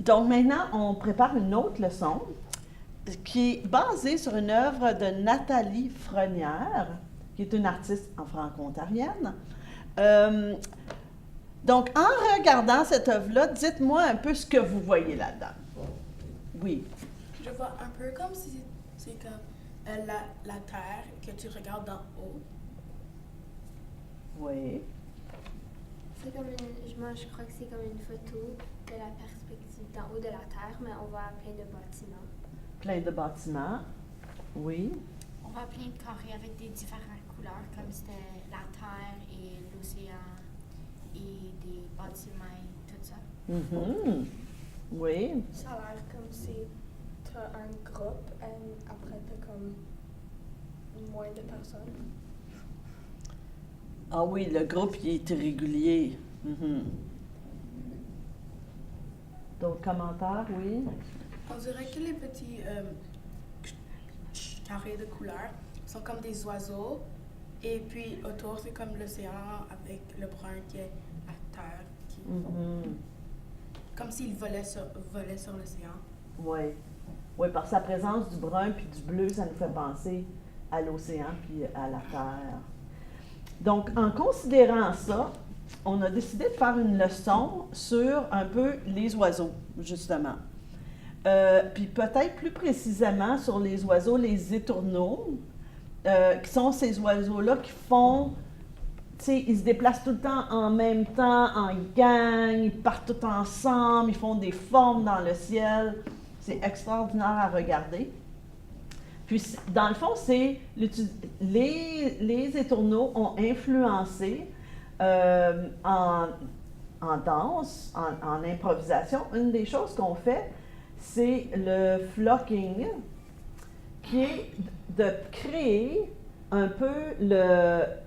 Donc maintenant, on prépare une autre leçon qui est basée sur une œuvre de Nathalie Frenière, qui est une artiste en franco-ontarienne. Donc, en regardant cette œuvre-là, dites-moi un peu ce que vous voyez là-dedans. Oui. Je vois un peu comme si c'est comme la terre que tu regardes d'en haut. Oui. C'est comme moi, je crois que c'est comme une photo de la perspective d'en haut de la Terre, mais on voit plein de bâtiments. Plein de bâtiments. Oui. On voit plein de carrés avec des différentes couleurs, comme c'était la terre et l'océan et des bâtiments et tout ça. Mm-hmm. Oui. Ça a l'air comme si tu as un groupe et après tu as comme moins de personnes. Ah oui, le groupe il est irrégulier. Mm-hmm. D'autres commentaires, oui? On dirait que les petits carrés de couleurs sont comme des oiseaux. Et puis autour, c'est comme l'océan avec le brun qui est la terre. Comme s'il volait sur l'océan. Oui. Oui, par sa présence du brun puis du bleu, ça nous fait penser à l'océan puis à la terre. Donc, en considérant ça, on a décidé de faire une leçon sur un peu les oiseaux, justement. Puis peut-être plus précisément sur les oiseaux, les étourneaux, qui sont ces oiseaux-là qui font, tu sais, ils se déplacent tout le temps en même temps, en gang, ils partent tous ensemble, ils font des formes dans le ciel. C'est extraordinaire à regarder. Puis, dans le fond, c'est les étourneaux ont influencé en danse, en improvisation. Une des choses qu'on fait, c'est le flocking, qui est de créer un peu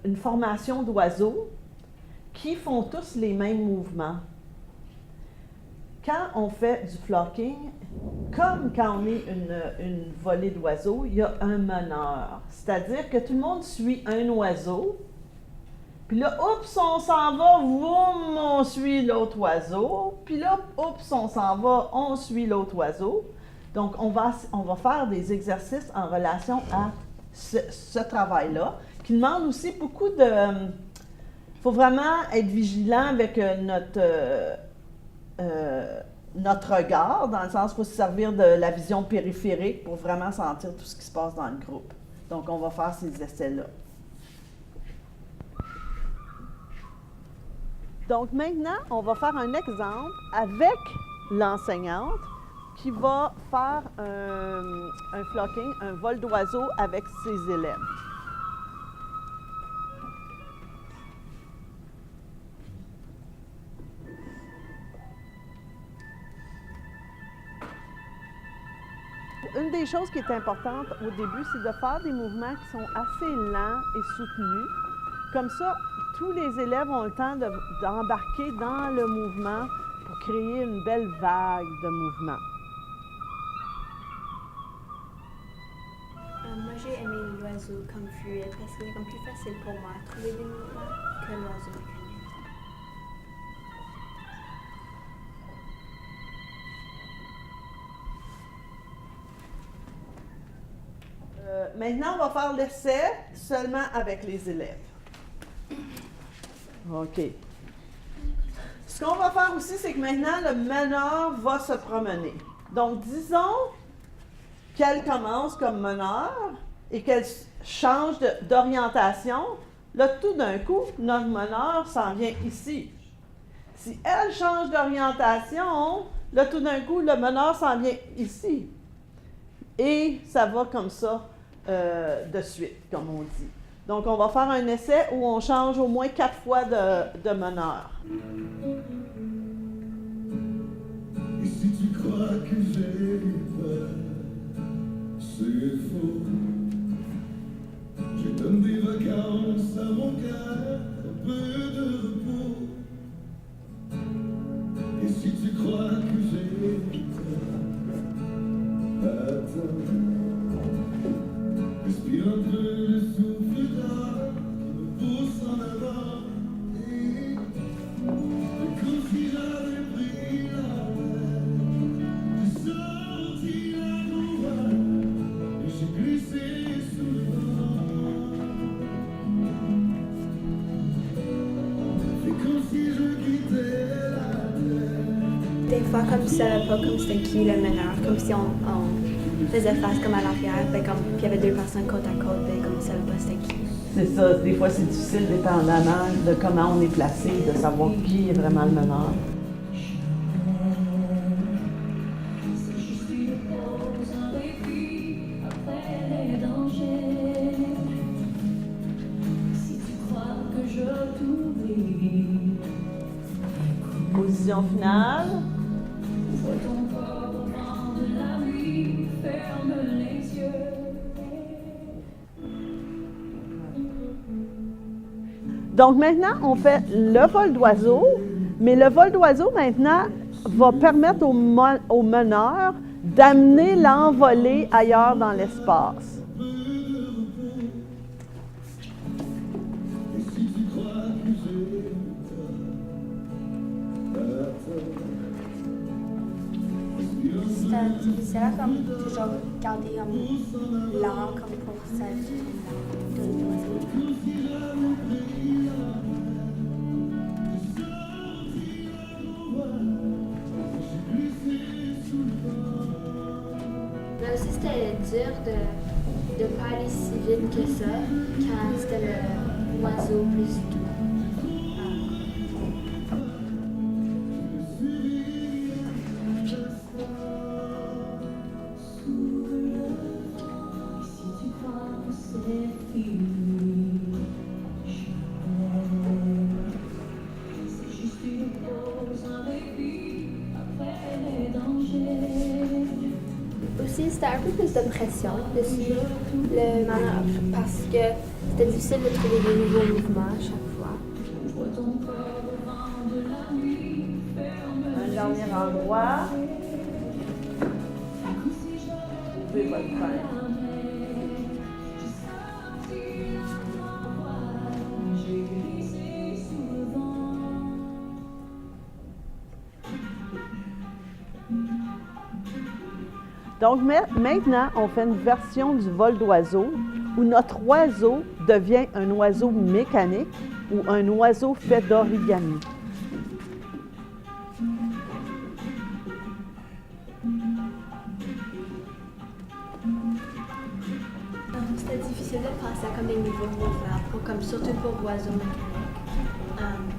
une formation d'oiseaux qui font tous les mêmes mouvements. Quand on fait du flocking, comme quand on est une volée d'oiseaux, il y a un meneur. C'est-à-dire que tout le monde suit un oiseau, puis là, oups, on s'en va, voum, on suit l'autre oiseau, puis là, oups, on s'en va, on suit l'autre oiseau. Donc, on va faire des exercices en relation à ce travail-là, qui demande aussi beaucoup de... Il faut vraiment être vigilant avec notre regard, dans le sens qu'il faut se servir de la vision périphérique pour vraiment sentir tout ce qui se passe dans le groupe. Donc, on va faire ces essais-là. Donc, maintenant, on va faire un exemple avec l'enseignante qui va faire un flocking, un vol d'oiseaux avec ses élèves. Une des choses qui est importante au début, c'est de faire des mouvements qui sont assez lents et soutenus. Comme ça, tous les élèves ont le temps d'embarquer dans le mouvement pour créer une belle vague de mouvement. Moi, j'ai aimé l'oiseau comme fluide parce que c'est comme plus facile pour moi de trouver des mouvements que l'oiseau mécanique. Maintenant, on va faire l'essai seulement avec les élèves. OK. Ce qu'on va faire aussi, c'est que maintenant, le meneur va se promener. Donc, disons qu'elle commence comme meneur et qu'elle change d'orientation. Là, tout d'un coup, notre meneur s'en vient ici. Si elle change d'orientation, là, tout d'un coup, le meneur s'en vient ici. Et ça va comme ça de suite, comme on dit. Donc, on va faire un essai où on change au moins 4 fois de meneur. Et si tu crois que j'ai peur, c'est faux. Je donne des vacances à mon cœur, un peu de repos. Et si tu crois que j'ai peur, attends. Respire un peu le souffle d'art qui me pousse en avant. Et comme si j'avais pris la mer. Des fois, comme tu savais pas comme c'était qui le meneur, comme si on faisait face comme à l'arrière, ben, comme puis il y avait deux personnes côte à côte, ben, comme tu savais pas c'était qui. C'est ça, des fois c'est difficile dépendamment de comment on est placé, de savoir qui est vraiment le meneur. Position finale. Donc maintenant, on fait le vol d'oiseau, mais le vol d'oiseau maintenant va permettre au meneur d'amener l'envolée ailleurs dans l'espace. C'était difficile à comme toujours garder l'art comme pour ça de l'oiseau. Mais aussi c'était dur de pas aller si vite que ça quand c'était l'oiseau plus doux. Aussi, c'était un peu plus de pression de suivre le manœuvre parce que c'était difficile de trouver des nouveaux mouvements à chaque fois. Un dernier endroit. Vous pouvez pas le faire. Donc maintenant, on fait une version du vol d'oiseau où notre oiseau devient un oiseau mécanique ou un oiseau fait d'origami. C'était difficile de penser à comme des nouveaux mouvements, comme surtout pour oiseaux mécaniques.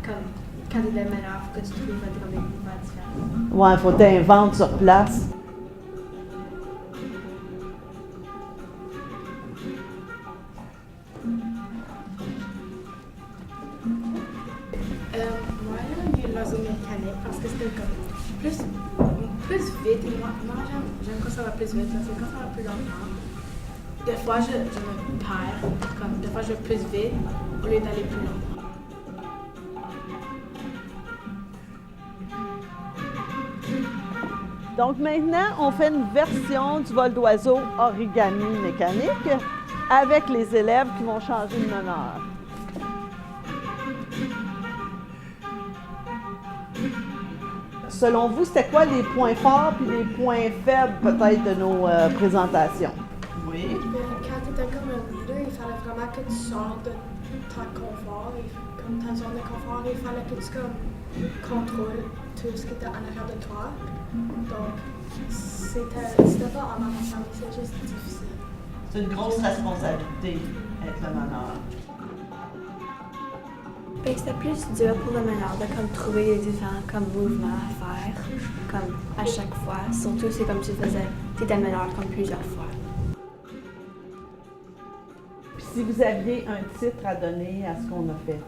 Comme quand il est meneur, il faut que tu trouves comme des mouvements différents. Ouais, il faut t'inventer sur place. Moi, j'aime mieux l'oiseau mécanique parce que c'était comme plus vite. Et moi j'aime quand ça va plus vite, c'est quand ça va plus lentement. Des fois, je me perds. Comme, des fois, je vais plus vite au lieu d'aller plus lentement. Donc maintenant, on fait une version du vol d'oiseau origami mécanique avec les élèves qui vont changer de meneur. Selon vous, c'était quoi les points forts puis les points faibles peut-être de nos présentations? Oui. Quand tu étais comme un leader, il fallait vraiment que tu sors de ton confort. Comme ta zone de confort, il fallait que tu contrôles tout ce qui était en arrière de toi. Donc, c'était pas en avançant, mais c'est juste difficile. C'est une grosse responsabilité, être le meneur. Ben, c'était plus dur pour le meneur de comme, trouver les différents comme, mouvements à faire comme, à chaque fois. Surtout, c'est comme tu faisais, tu étais meneur comme plusieurs fois. Puis si vous aviez un titre à donner à ce qu'on a fait?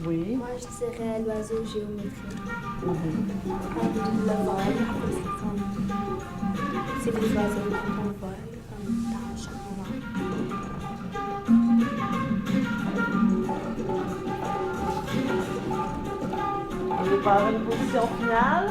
Oui. Moi, je dirais l'oiseau géométrique. Mhm. Le vol, c'est des oiseaux quand on vole, comme dans chaque moment. On est par une position finale.